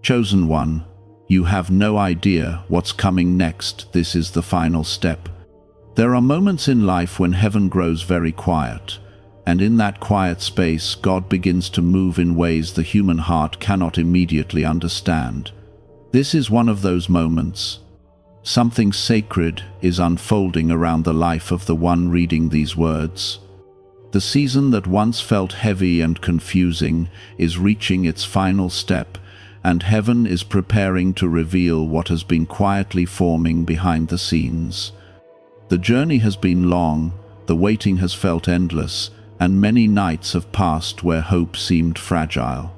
Chosen one, you have no idea what's coming next. This is the final step. There are moments in life when heaven grows very quiet, and in that quiet space, God begins to move in ways the human heart cannot immediately understand. This is one of those moments. Something sacred is unfolding around the life of the one reading these words. The season that once felt heavy and confusing is reaching its final step, and heaven is preparing to reveal what has been quietly forming behind the scenes. The journey has been long, the waiting has felt endless, and many nights have passed where hope seemed fragile.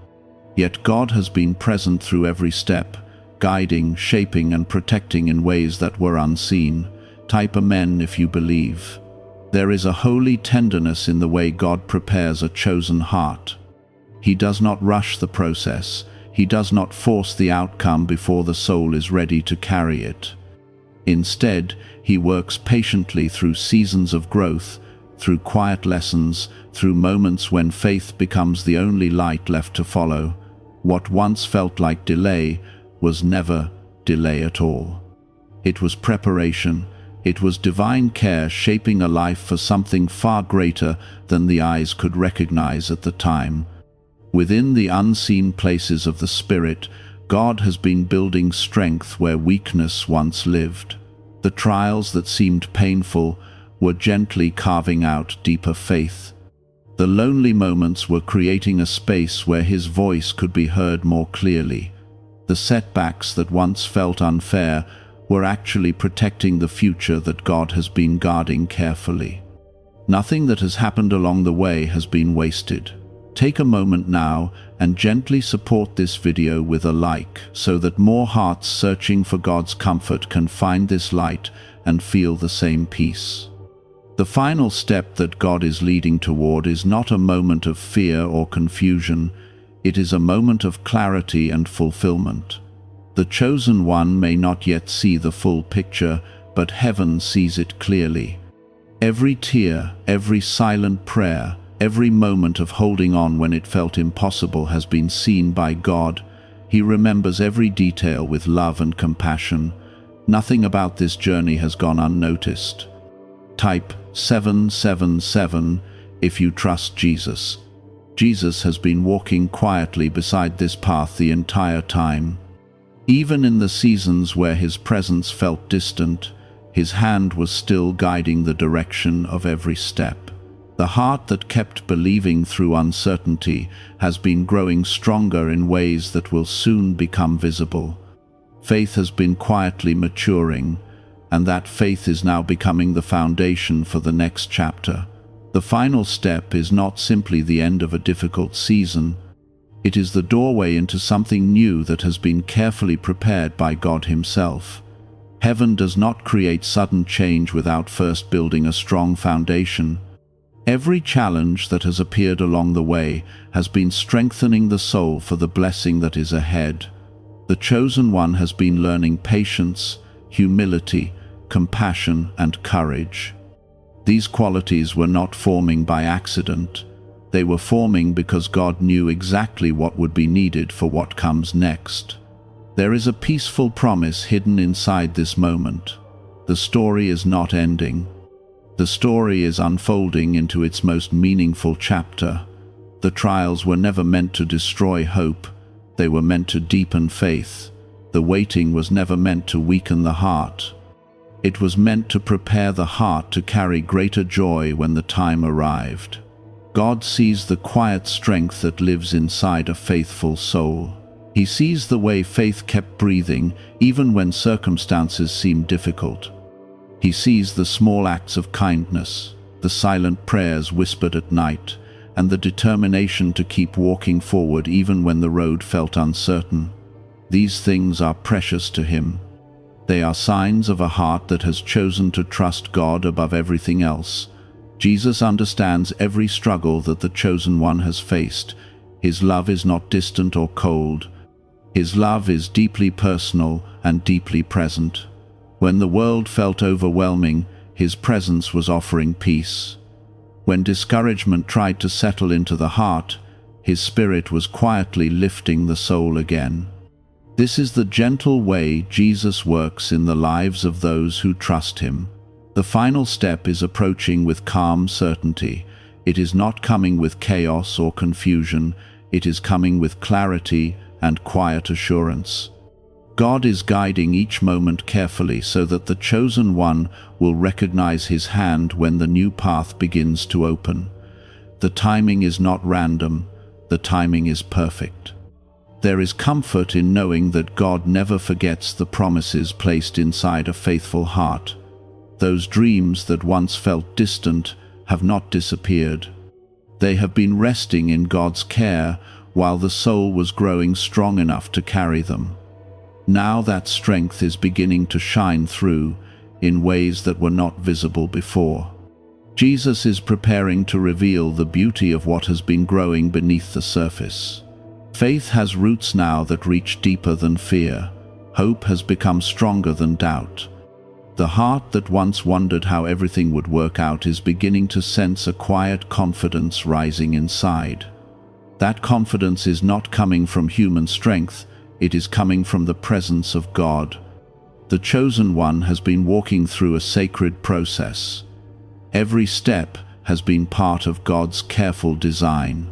Yet God has been present through every step, guiding, shaping, and protecting in ways that were unseen. Type amen if you believe. There is a holy tenderness in the way God prepares a chosen heart. He does not rush the process. He does not force the outcome before the soul is ready to carry it. Instead, He works patiently through seasons of growth, through quiet lessons, through moments when faith becomes the only light left to follow. What once felt like delay was never delay at all. It was preparation. It was divine care shaping a life for something far greater than the eyes could recognize at the time. Within the unseen places of the Spirit, God has been building strength where weakness once lived. The trials that seemed painful were gently carving out deeper faith. The lonely moments were creating a space where His voice could be heard more clearly. The setbacks that once felt unfair were actually protecting the future that God has been guarding carefully. Nothing that has happened along the way has been wasted. Take a moment now and gently support this video with a like so that more hearts searching for God's comfort can find this light and feel the same peace. The final step that God is leading toward is not a moment of fear or confusion. It is a moment of clarity and fulfillment. The chosen one may not yet see the full picture, but heaven sees it clearly. Every tear, every silent prayer, every moment of holding on when it felt impossible has been seen by God. He remembers every detail with love and compassion. Nothing about this journey has gone unnoticed. Type 777 if you trust Jesus. Jesus has been walking quietly beside this path the entire time. Even in the seasons where His presence felt distant, His hand was still guiding the direction of every step. The heart that kept believing through uncertainty has been growing stronger in ways that will soon become visible. Faith has been quietly maturing, and that faith is now becoming the foundation for the next chapter. The final step is not simply the end of a difficult season. It is the doorway into something new that has been carefully prepared by God Himself. Heaven does not create sudden change without first building a strong foundation. Every challenge that has appeared along the way has been strengthening the soul for the blessing that is ahead. The chosen one has been learning patience, humility, compassion, and courage. These qualities were not forming by accident. They were forming because God knew exactly what would be needed for what comes next. There is a peaceful promise hidden inside this moment. The story is not ending. The story is unfolding into its most meaningful chapter. The trials were never meant to destroy hope. They were meant to deepen faith. The waiting was never meant to weaken the heart. It was meant to prepare the heart to carry greater joy when the time arrived. God sees the quiet strength that lives inside a faithful soul. He sees the way faith kept breathing even when circumstances seemed difficult. He sees the small acts of kindness, the silent prayers whispered at night, and the determination to keep walking forward even when the road felt uncertain. These things are precious to Him. They are signs of a heart that has chosen to trust God above everything else. Jesus understands every struggle that the chosen one has faced. His love is not distant or cold. His love is deeply personal and deeply present. When the world felt overwhelming, His presence was offering peace. When discouragement tried to settle into the heart, His Spirit was quietly lifting the soul again. This is the gentle way Jesus works in the lives of those who trust him. The final step is approaching with calm certainty. It is not coming with chaos or confusion. It is coming with clarity and quiet assurance. God is guiding each moment carefully so that the chosen one will recognize his hand when the new path begins to open. The timing is not random. The timing is perfect. There is comfort in knowing that God never forgets the promises placed inside a faithful heart. Those dreams that once felt distant have not disappeared. They have been resting in God's care while the soul was growing strong enough to carry them. Now that strength is beginning to shine through in ways that were not visible before. Jesus is preparing to reveal the beauty of what has been growing beneath the surface. Faith has roots now that reach deeper than fear. Hope has become stronger than doubt. The heart that once wondered how everything would work out is beginning to sense a quiet confidence rising inside. That confidence is not coming from human strength, it is coming from the presence of God. The chosen one has been walking through a sacred process. Every step has been part of God's careful design.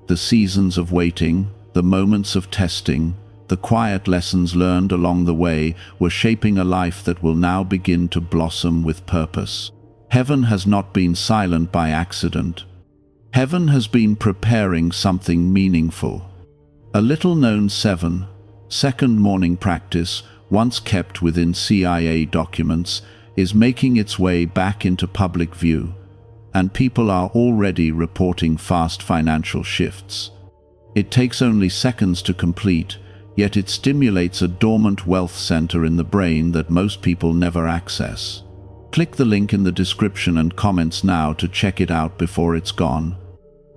The seasons of waiting, the moments of testing, the quiet lessons learned along the way were shaping a life that will now begin to blossom with purpose. Heaven has not been silent by accident. Heaven has been preparing something meaningful. A little-known second morning practice, once kept within CIA documents, is making its way back into public view, and people are already reporting fast financial shifts. It takes only seconds to complete, yet it stimulates a dormant wealth center in the brain that most people never access. Click the link in the description and comments now to check it out before it's gone.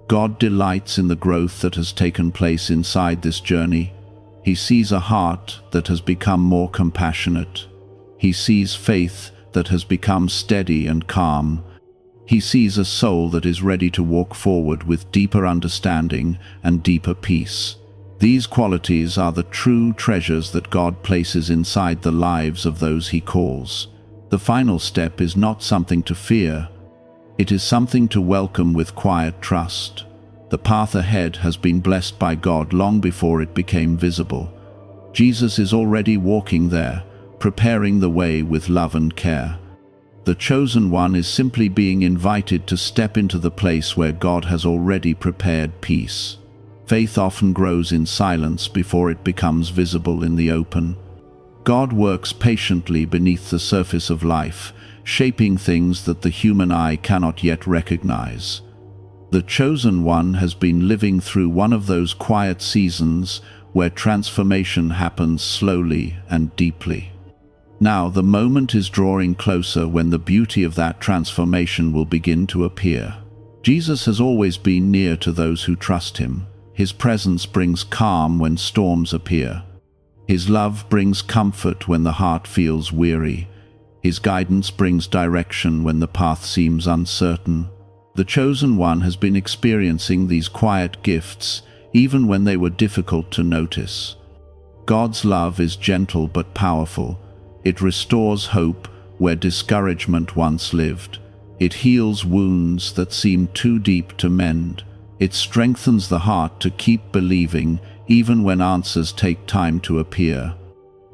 God delights in the growth that has taken place inside this journey. He sees a heart that has become more compassionate. He sees faith that has become steady and calm. He sees a soul that is ready to walk forward with deeper understanding and deeper peace. These qualities are the true treasures that God places inside the lives of those he calls. The final step is not something to fear. It is something to welcome with quiet trust. The path ahead has been blessed by God long before it became visible. Jesus is already walking there, preparing the way with love and care. The chosen one is simply being invited to step into the place where God has already prepared peace. Faith often grows in silence before it becomes visible in the open. God works patiently beneath the surface of life, shaping things that the human eye cannot yet recognize. The chosen one has been living through one of those quiet seasons where transformation happens slowly and deeply. Now the moment is drawing closer when the beauty of that transformation will begin to appear. Jesus has always been near to those who trust him. His presence brings calm when storms appear. His love brings comfort when the heart feels weary. His guidance brings direction when the path seems uncertain. The chosen one has been experiencing these quiet gifts, even when they were difficult to notice. God's love is gentle but powerful. It restores hope where discouragement once lived. It heals wounds that seemed too deep to mend. It strengthens the heart to keep believing, even when answers take time to appear.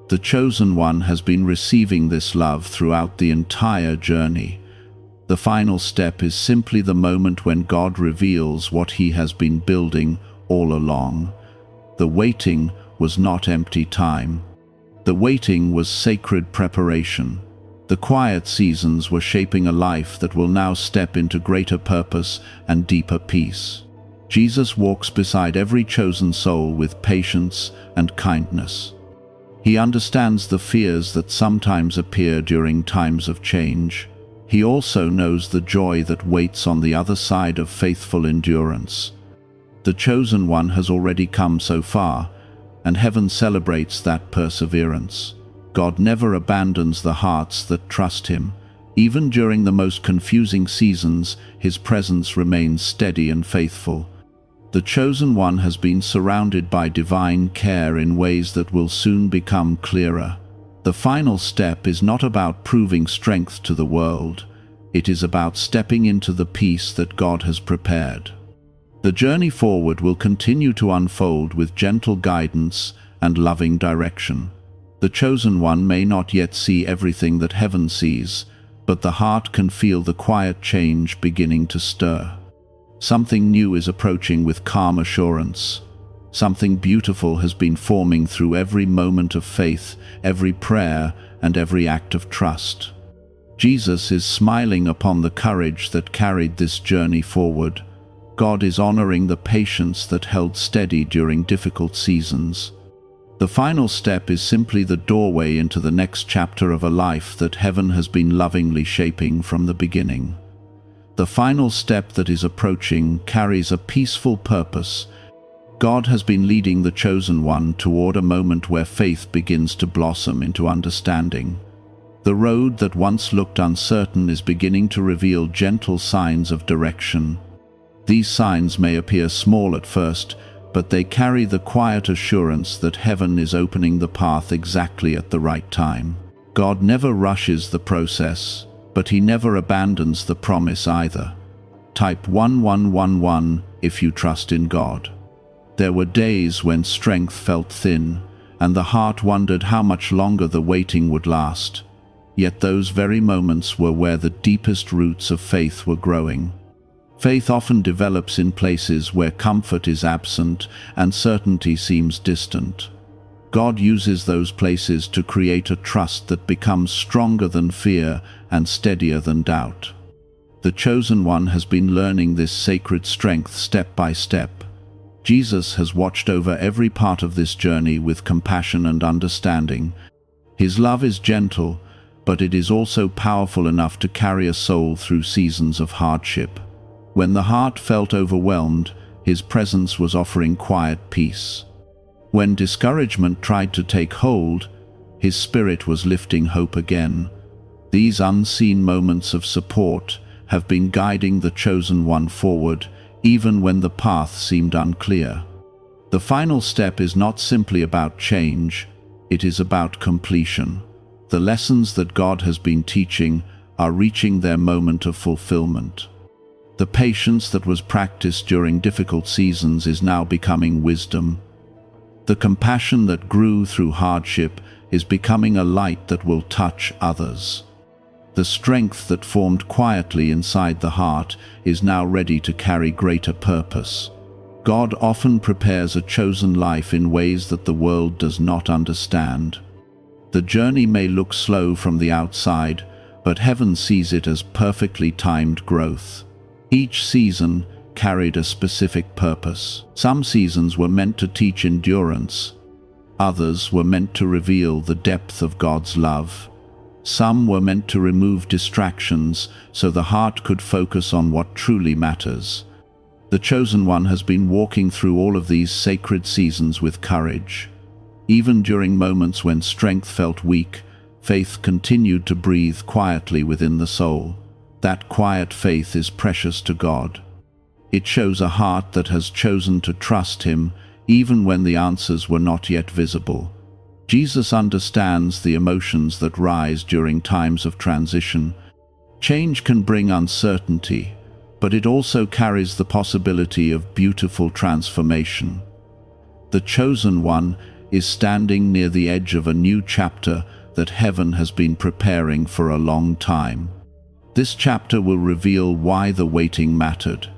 The chosen one has been receiving this love throughout the entire journey. The final step is simply the moment when God reveals what he has been building all along. The waiting was not empty time. The waiting was sacred preparation. The quiet seasons were shaping a life that will now step into greater purpose and deeper peace. Jesus walks beside every chosen soul with patience and kindness. He understands the fears that sometimes appear during times of change. He also knows the joy that waits on the other side of faithful endurance. The chosen one has already come so far, and heaven celebrates that perseverance. God never abandons the hearts that trust him. Even during the most confusing seasons, his presence remains steady and faithful. The chosen one has been surrounded by divine care in ways that will soon become clearer. The final step is not about proving strength to the world. It is about stepping into the peace that God has prepared. The journey forward will continue to unfold with gentle guidance and loving direction. The chosen one may not yet see everything that heaven sees, but the heart can feel the quiet change beginning to stir. Something new is approaching with calm assurance. Something beautiful has been forming through every moment of faith, every prayer, and every act of trust. Jesus is smiling upon the courage that carried this journey forward. God is honoring the patience that held steady during difficult seasons. The final step is simply the doorway into the next chapter of a life that heaven has been lovingly shaping from the beginning. The final step that is approaching carries a peaceful purpose. God has been leading the chosen one toward a moment where faith begins to blossom into understanding. The road that once looked uncertain is beginning to reveal gentle signs of direction. These signs may appear small at first, but they carry the quiet assurance that heaven is opening the path exactly at the right time. God never rushes the process, but He never abandons the promise either. Type 1111 if you trust in God. There were days when strength felt thin, and the heart wondered how much longer the waiting would last. Yet those very moments were where the deepest roots of faith were growing. Faith often develops in places where comfort is absent and certainty seems distant. God uses those places to create a trust that becomes stronger than fear and steadier than doubt. The chosen one has been learning this sacred strength step by step. Jesus has watched over every part of this journey with compassion and understanding. His love is gentle, but it is also powerful enough to carry a soul through seasons of hardship. When the heart felt overwhelmed, His presence was offering quiet peace. When discouragement tried to take hold, His Spirit was lifting hope again. These unseen moments of support have been guiding the chosen one forward, even when the path seemed unclear. The final step is not simply about change, it is about completion. The lessons that God has been teaching are reaching their moment of fulfillment. The patience that was practiced during difficult seasons is now becoming wisdom. The compassion that grew through hardship is becoming a light that will touch others. The strength that formed quietly inside the heart is now ready to carry greater purpose. God often prepares a chosen life in ways that the world does not understand. The journey may look slow from the outside, but heaven sees it as perfectly timed growth. Each season carried a specific purpose. Some seasons were meant to teach endurance. Others were meant to reveal the depth of God's love. Some were meant to remove distractions so the heart could focus on what truly matters. The chosen one has been walking through all of these sacred seasons with courage. Even during moments when strength felt weak, faith continued to breathe quietly within the soul. That quiet faith is precious to God. It shows a heart that has chosen to trust Him, even when the answers were not yet visible. Jesus understands the emotions that rise during times of transition. Change can bring uncertainty, but it also carries the possibility of beautiful transformation. The chosen one is standing near the edge of a new chapter that heaven has been preparing for a long time. This chapter will reveal why the waiting mattered.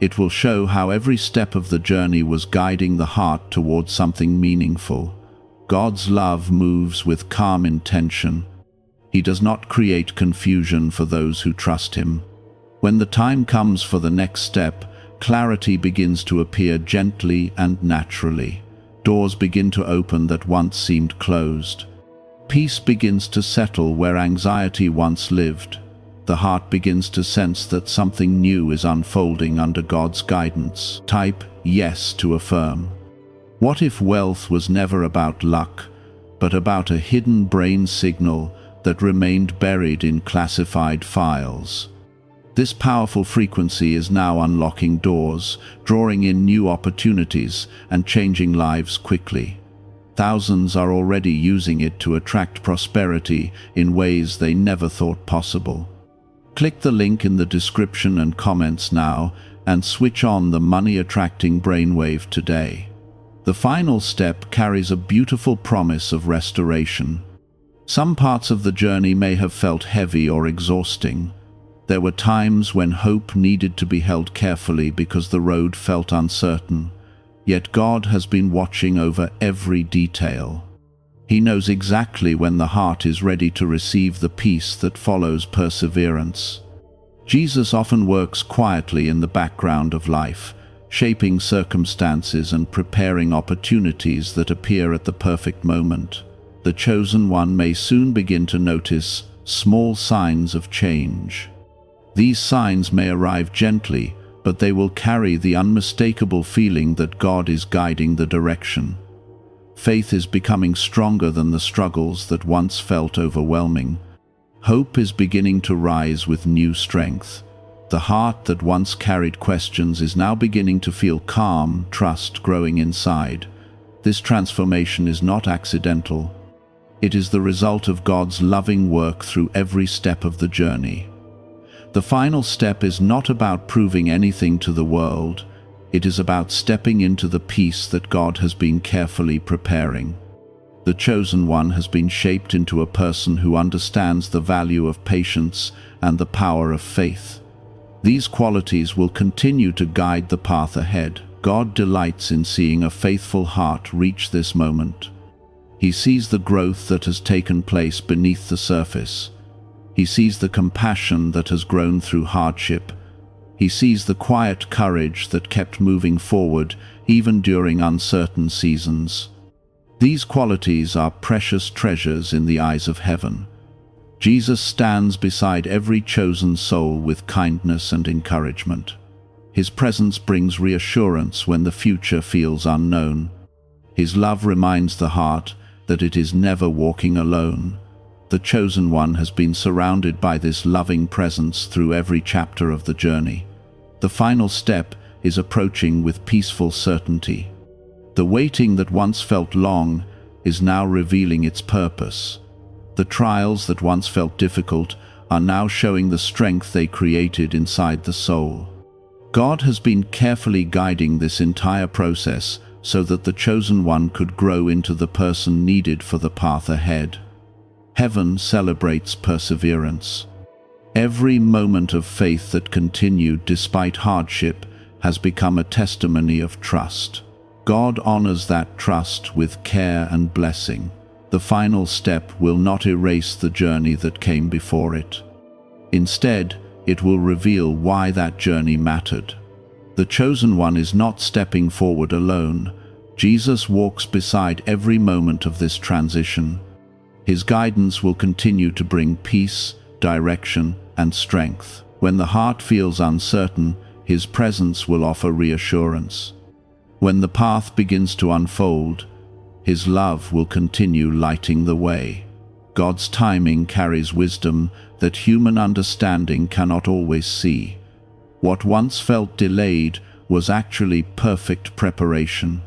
It will show how every step of the journey was guiding the heart towards something meaningful. God's love moves with calm intention. He does not create confusion for those who trust Him. When the time comes for the next step, clarity begins to appear gently and naturally. Doors begin to open that once seemed closed. Peace begins to settle where anxiety once lived. The heart begins to sense that something new is unfolding under God's guidance. Type yes to affirm. What if wealth was never about luck, but about a hidden brain signal that remained buried in classified files? This powerful frequency is now unlocking doors, drawing in new opportunities, and changing lives quickly. Thousands are already using it to attract prosperity in ways they never thought possible. Click the link in the description and comments now and switch on the money-attracting brainwave today. The final step carries a beautiful promise of restoration. Some parts of the journey may have felt heavy or exhausting. There were times when hope needed to be held carefully because the road felt uncertain. Yet God has been watching over every detail. He knows exactly when the heart is ready to receive the peace that follows perseverance. Jesus often works quietly in the background of life, shaping circumstances and preparing opportunities that appear at the perfect moment. The chosen one may soon begin to notice small signs of change. These signs may arrive gently, but they will carry the unmistakable feeling that God is guiding the direction. Faith is becoming stronger than the struggles that once felt overwhelming. Hope is beginning to rise with new strength. The heart that once carried questions is now beginning to feel calm, trust growing inside. This transformation is not accidental. It is the result of God's loving work through every step of the journey. The final step is not about proving anything to the world. It is about stepping into the peace that God has been carefully preparing. The chosen one has been shaped into a person who understands the value of patience and the power of faith. These qualities will continue to guide the path ahead. God delights in seeing a faithful heart reach this moment. He sees the growth that has taken place beneath the surface. He sees the compassion that has grown through hardship. He sees the quiet courage that kept moving forward even during uncertain seasons. These qualities are precious treasures in the eyes of heaven. Jesus stands beside every chosen soul with kindness and encouragement. His presence brings reassurance when the future feels unknown. His love reminds the heart that it is never walking alone. The chosen one has been surrounded by this loving presence through every chapter of the journey. The final step is approaching with peaceful certainty. The waiting that once felt long is now revealing its purpose. The trials that once felt difficult are now showing the strength they created inside the soul. God has been carefully guiding this entire process so that the chosen one could grow into the person needed for the path ahead. Heaven celebrates perseverance. Every moment of faith that continued despite hardship has become a testimony of trust. God honors that trust with care and blessing. The final step will not erase the journey that came before it. Instead, it will reveal why that journey mattered. The chosen one is not stepping forward alone. Jesus walks beside every moment of this transition. His guidance will continue to bring peace, direction, and strength. When the heart feels uncertain, His presence will offer reassurance. When the path begins to unfold, His love will continue lighting the way. God's timing carries wisdom that human understanding cannot always see. What once felt delayed was actually perfect preparation.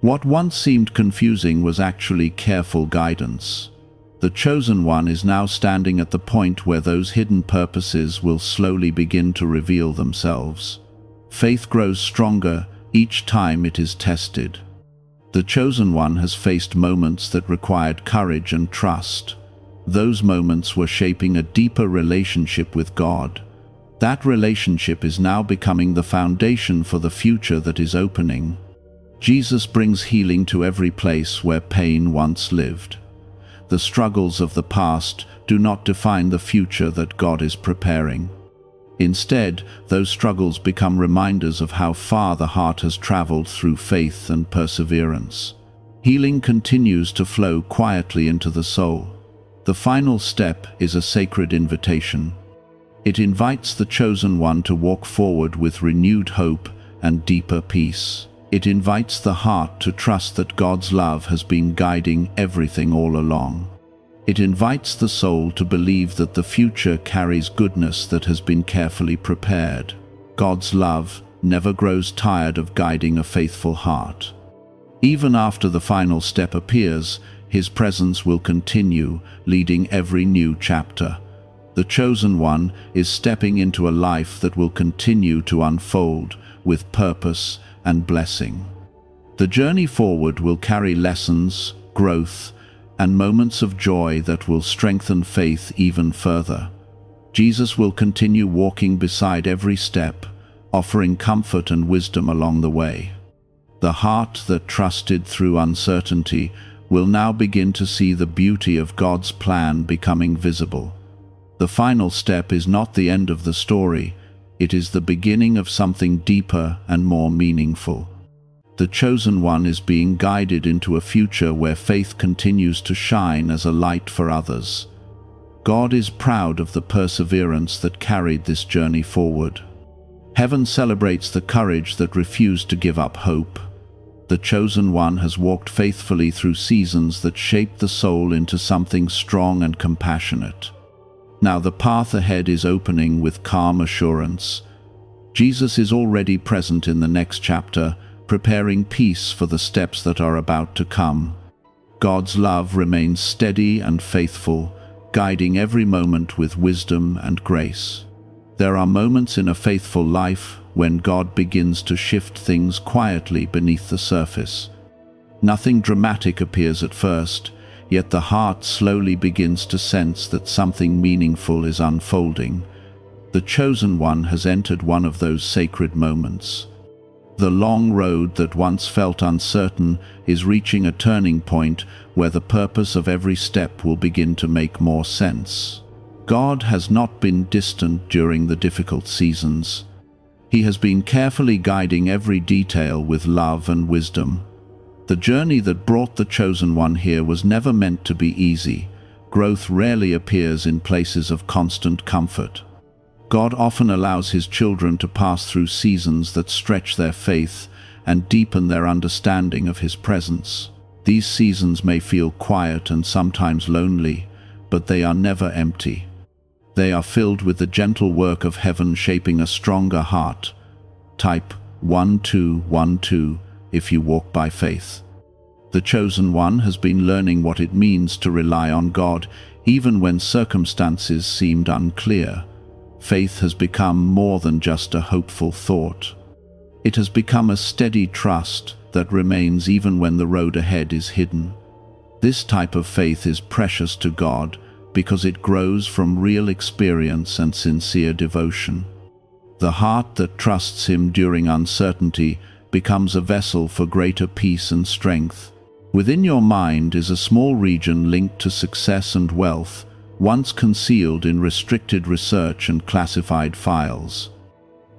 What once seemed confusing was actually careful guidance. The chosen one is now standing at the point where those hidden purposes will slowly begin to reveal themselves. Faith grows stronger each time it is tested. The chosen one has faced moments that required courage and trust. Those moments were shaping a deeper relationship with God. That relationship is now becoming the foundation for the future that is opening. Jesus brings healing to every place where pain once lived. The struggles of the past do not define the future that God is preparing. Instead, those struggles become reminders of how far the heart has traveled through faith and perseverance. Healing continues to flow quietly into the soul. The final step is a sacred invitation. It invites the chosen one to walk forward with renewed hope and deeper peace. It invites the heart to trust that God's love has been guiding everything all along. It invites the soul to believe that the future carries goodness that has been carefully prepared. God's love never grows tired of guiding a faithful heart. Even after the final step appears, His presence will continue, leading every new chapter. The chosen one is stepping into a life that will continue to unfold with purpose and blessing. The journey forward will carry lessons, growth, and moments of joy that will strengthen faith even further. Jesus will continue walking beside every step, offering comfort and wisdom along the way. The heart that trusted through uncertainty will now begin to see the beauty of God's plan becoming visible. The final step is not the end of the story, it is the beginning of something deeper and more meaningful. The chosen one is being guided into a future where faith continues to shine as a light for others. God is proud of the perseverance that carried this journey forward. Heaven celebrates the courage that refused to give up hope. The chosen one has walked faithfully through seasons that shaped the soul into something strong and compassionate. Now the path ahead is opening with calm assurance. Jesus is already present in the next chapter, preparing peace for the steps that are about to come. God's love remains steady and faithful, guiding every moment with wisdom and grace. There are moments in a faithful life when God begins to shift things quietly beneath the surface. Nothing dramatic appears at first, yet the heart slowly begins to sense that something meaningful is unfolding. The chosen one has entered one of those sacred moments. The long road that once felt uncertain is reaching a turning point where the purpose of every step will begin to make more sense. God has not been distant during the difficult seasons. He has been carefully guiding every detail with love and wisdom. The journey that brought the chosen one here was never meant to be easy. Growth rarely appears in places of constant comfort. God often allows His children to pass through seasons that stretch their faith and deepen their understanding of His presence. These seasons may feel quiet and sometimes lonely, but they are never empty. They are filled with the gentle work of heaven shaping a stronger heart. Type 1212 if you walk by faith. The chosen one has been learning what it means to rely on God even when circumstances seemed unclear. Faith has become more than just a hopeful thought. It has become a steady trust that remains even when the road ahead is hidden. This type of faith is precious to God because it grows from real experience and sincere devotion. The heart that trusts Him during uncertainty becomes a vessel for greater peace and strength. Within your mind is a small region linked to success and wealth, once concealed in restricted research and classified files.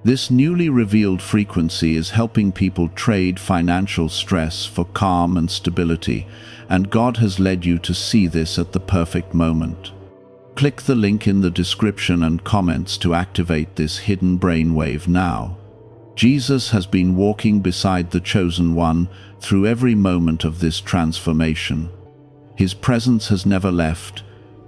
This newly revealed frequency is helping people trade financial stress for calm and stability, and God has led you to see this at the perfect moment. Click the link in the description and comments to activate this hidden brainwave now. Jesus has been walking beside the chosen one through every moment of this transformation. His presence has never left,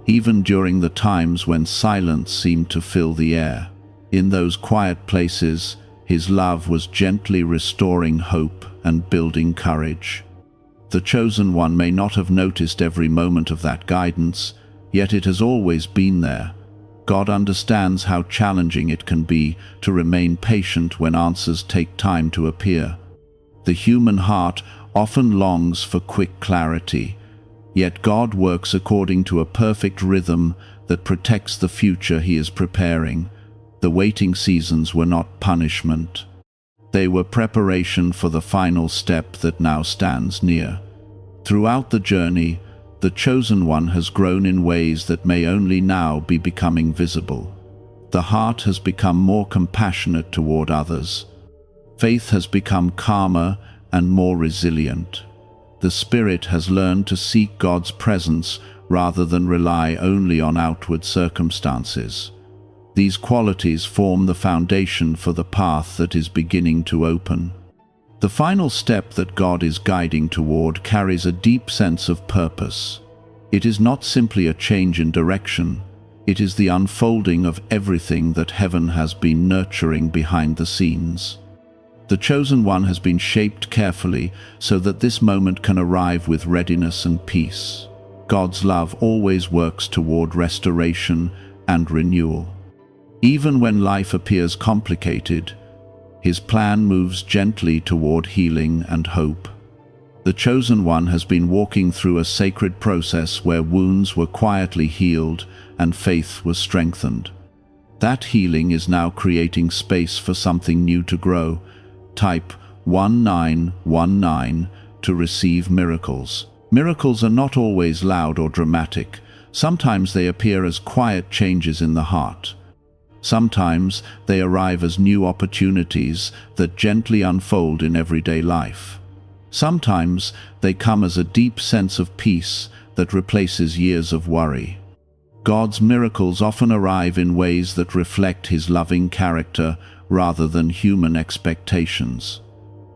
even during the times when silence seemed to fill the air. In those quiet places, His love was gently restoring hope and building courage. The chosen one may not have noticed every moment of that guidance, yet it has always been there. God understands how challenging it can be to remain patient when answers take time to appear. The human heart often longs for quick clarity, yet God works according to a perfect rhythm that protects the future He is preparing. The waiting seasons were not punishment. They were preparation for the final step that now stands near. Throughout the journey, the chosen one has grown in ways that may only now be becoming visible. The heart has become more compassionate toward others. Faith has become calmer and more resilient. The spirit has learned to seek God's presence rather than rely only on outward circumstances. These qualities form the foundation for the path that is beginning to open. The final step that God is guiding toward carries a deep sense of purpose. It is not simply a change in direction, it is the unfolding of everything that heaven has been nurturing behind the scenes. The chosen one has been shaped carefully so that this moment can arrive with readiness and peace. God's love always works toward restoration and renewal. Even when life appears complicated, His plan moves gently toward healing and hope. The chosen one has been walking through a sacred process where wounds were quietly healed and faith was strengthened. That healing is now creating space for something new to grow. Type 1919 to receive miracles. Miracles are not always loud or dramatic. Sometimes they appear as quiet changes in the heart. Sometimes they arrive as new opportunities that gently unfold in everyday life. Sometimes they come as a deep sense of peace that replaces years of worry. God's miracles often arrive in ways that reflect His loving character rather than human expectations.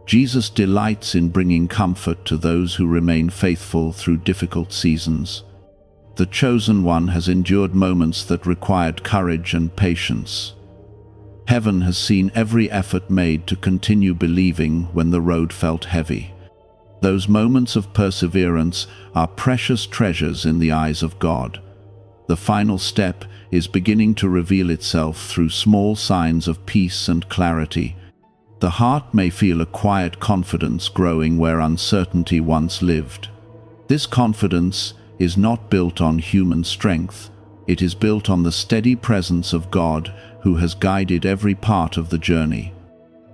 Jesus delights in bringing comfort to those who remain faithful through difficult seasons. The chosen one has endured moments that required courage and patience. Heaven has seen every effort made to continue believing when the road felt heavy. Those moments of perseverance are precious treasures in the eyes of God. The final step is beginning to reveal itself through small signs of peace and clarity. The heart may feel a quiet confidence growing where uncertainty once lived. This confidence is not built on human strength. It is built on the steady presence of God who has guided every part of the journey.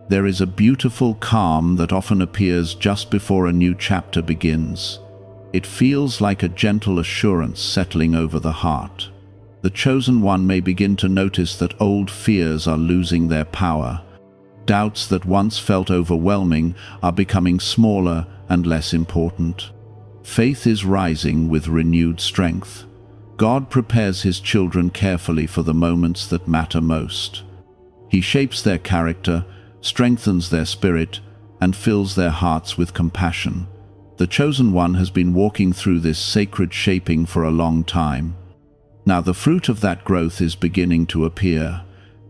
There is a beautiful calm that often appears just before a new chapter begins. It feels like a gentle assurance settling over the heart. The chosen one may begin to notice that old fears are losing their power. Doubts that once felt overwhelming are becoming smaller and less important. Faith is rising with renewed strength. God prepares His children carefully for the moments that matter most. He shapes their character, strengthens their spirit, and fills their hearts with compassion. The chosen one has been walking through this sacred shaping for a long time. Now the fruit of that growth is beginning to appear.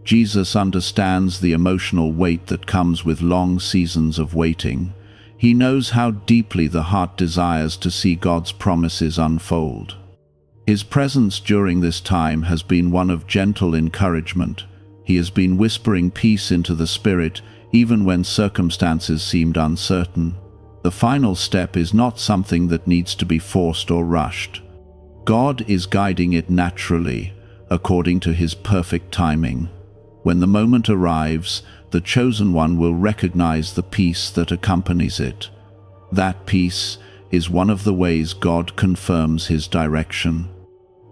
Jesus understands the emotional weight that comes with long seasons of waiting. He knows how deeply the heart desires to see God's promises unfold. His presence during this time has been one of gentle encouragement. He has been whispering peace into the spirit, even when circumstances seemed uncertain. The final step is not something that needs to be forced or rushed. God is guiding it naturally, according to His perfect timing. When the moment arrives, the chosen one will recognize the peace that accompanies it. That peace is one of the ways God confirms His direction.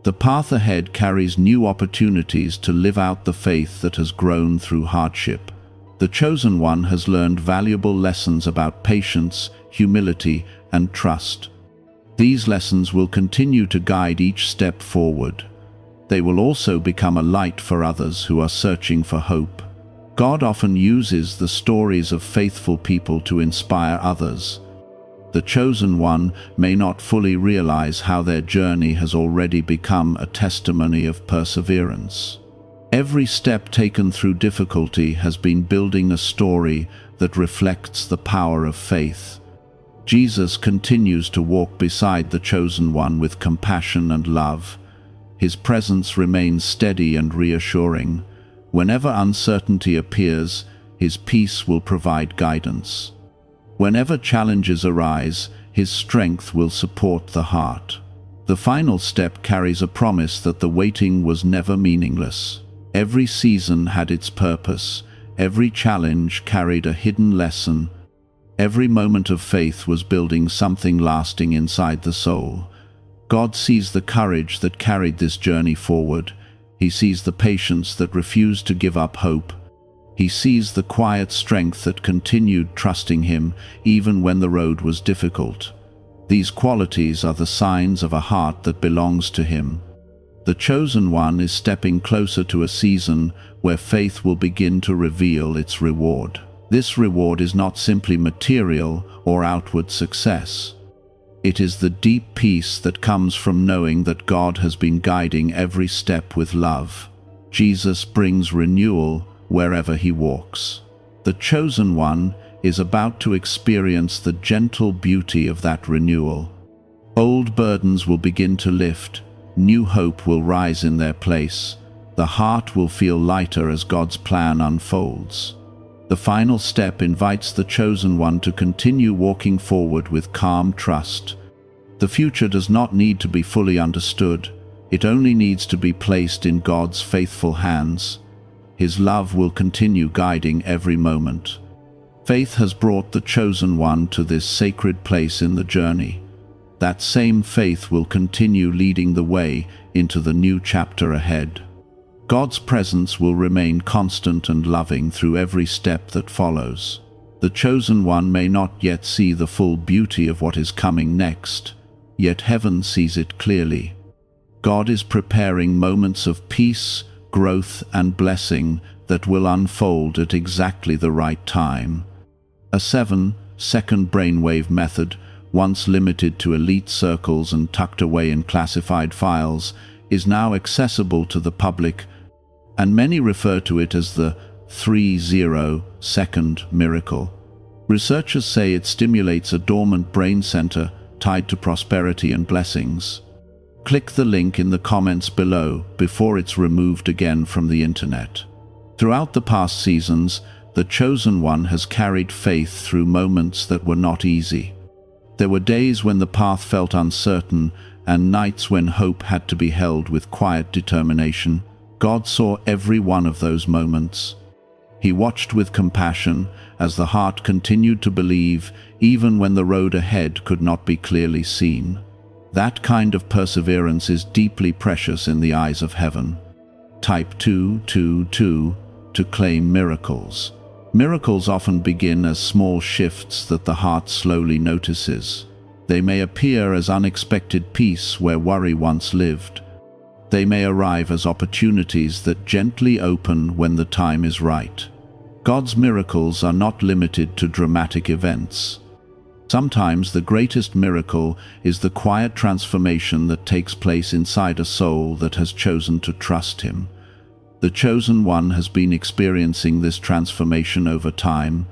The path ahead carries new opportunities to live out the faith that has grown through hardship. The chosen one has learned valuable lessons about patience, humility, and trust. These lessons will continue to guide each step forward. They will also become a light for others who are searching for hope. God often uses the stories of faithful people to inspire others. The chosen one may not fully realize how their journey has already become a testimony of perseverance. Every step taken through difficulty has been building a story that reflects the power of faith. Jesus continues to walk beside the chosen one with compassion and love. His presence remains steady and reassuring. Whenever uncertainty appears, His peace will provide guidance. Whenever challenges arise, His strength will support the heart. The final step carries a promise that the waiting was never meaningless. Every season had its purpose. Every challenge carried a hidden lesson. Every moment of faith was building something lasting inside the soul. God sees the courage that carried this journey forward. He sees the patience that refused to give up hope. He sees the quiet strength that continued trusting Him even when the road was difficult. These qualities are the signs of a heart that belongs to Him. The chosen one is stepping closer to a season where faith will begin to reveal its reward. This reward is not simply material or outward success. It is the deep peace that comes from knowing that God has been guiding every step with love. Jesus brings renewal wherever he walks. The chosen one is about to experience the gentle beauty of that renewal. Old burdens will begin to lift, new hope will rise in their place, the heart will feel lighter as God's plan unfolds. The final step invites the chosen one to continue walking forward with calm trust. The future does not need to be fully understood, it only needs to be placed in God's faithful hands. His love will continue guiding every moment. Faith has brought the chosen one to this sacred place in the journey. That same faith will continue leading the way into the new chapter ahead. God's presence will remain constant and loving through every step that follows. The chosen one may not yet see the full beauty of what is coming next, yet heaven sees it clearly. God is preparing moments of peace, growth, and blessing that will unfold at exactly the right time. A 7-second brainwave method, once limited to elite circles and tucked away in classified files, is now accessible to the public, and many refer to it as the 30-second miracle. Researchers say it stimulates a dormant brain center tied to prosperity and blessings. Click the link in the comments below before it's removed again from the internet. Throughout the past seasons, the chosen one has carried faith through moments that were not easy. There were days when the path felt uncertain and nights when hope had to be held with quiet determination. God saw every one of those moments. He watched with compassion as the heart continued to believe even when the road ahead could not be clearly seen. That kind of perseverance is deeply precious in the eyes of heaven. Type 222 to claim miracles. Miracles often begin as small shifts that the heart slowly notices. They may appear as unexpected peace where worry once lived. They may arrive as opportunities that gently open when the time is right. God's miracles are not limited to dramatic events. Sometimes the greatest miracle is the quiet transformation that takes place inside a soul that has chosen to trust Him. The chosen one has been experiencing this transformation over time.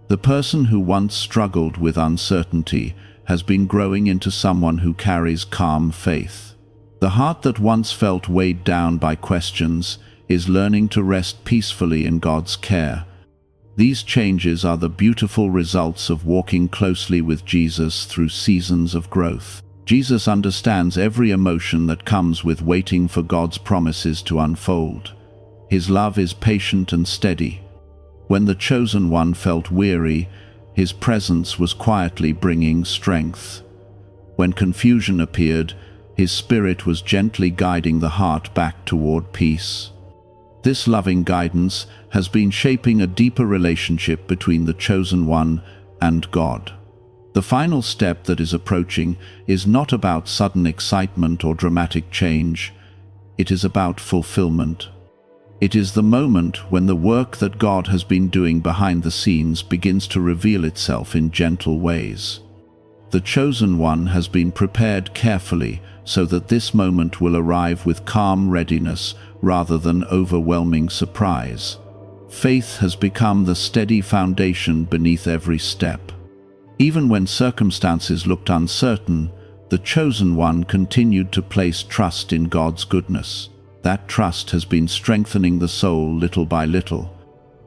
The person who once struggled with uncertainty has been growing into someone who carries calm faith. The heart that once felt weighed down by questions is learning to rest peacefully in God's care. These changes are the beautiful results of walking closely with Jesus through seasons of growth. Jesus understands every emotion that comes with waiting for God's promises to unfold. His love is patient and steady. When the chosen one felt weary, His presence was quietly bringing strength. When confusion appeared, His Spirit was gently guiding the heart back toward peace. This loving guidance has been shaping a deeper relationship between the chosen one and God. The final step that is approaching is not about sudden excitement or dramatic change. It is about fulfillment. It is the moment when the work that God has been doing behind the scenes begins to reveal itself in gentle ways. The chosen one has been prepared carefully so that this moment will arrive with calm readiness rather than overwhelming surprise. Faith has become the steady foundation beneath every step. Even when circumstances looked uncertain, the chosen one continued to place trust in God's goodness. That trust has been strengthening the soul little by little.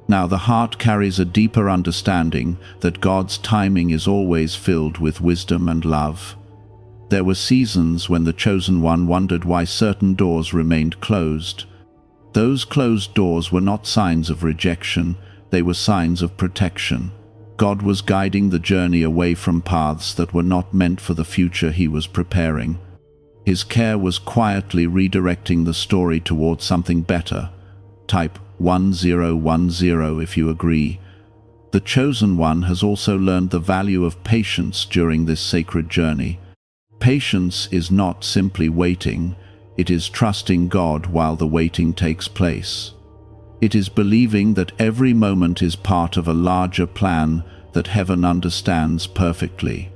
Now the heart carries a deeper understanding that God's timing is always filled with wisdom and love. There were seasons when the chosen one wondered why certain doors remained closed. Those closed doors were not signs of rejection, they were signs of protection. God was guiding the journey away from paths that were not meant for the future He was preparing. His care was quietly redirecting the story towards something better. Type 1010 if you agree. The chosen one has also learned the value of patience during this sacred journey. Patience is not simply waiting, it is trusting God while the waiting takes place. It is believing that every moment is part of a larger plan that heaven understands perfectly.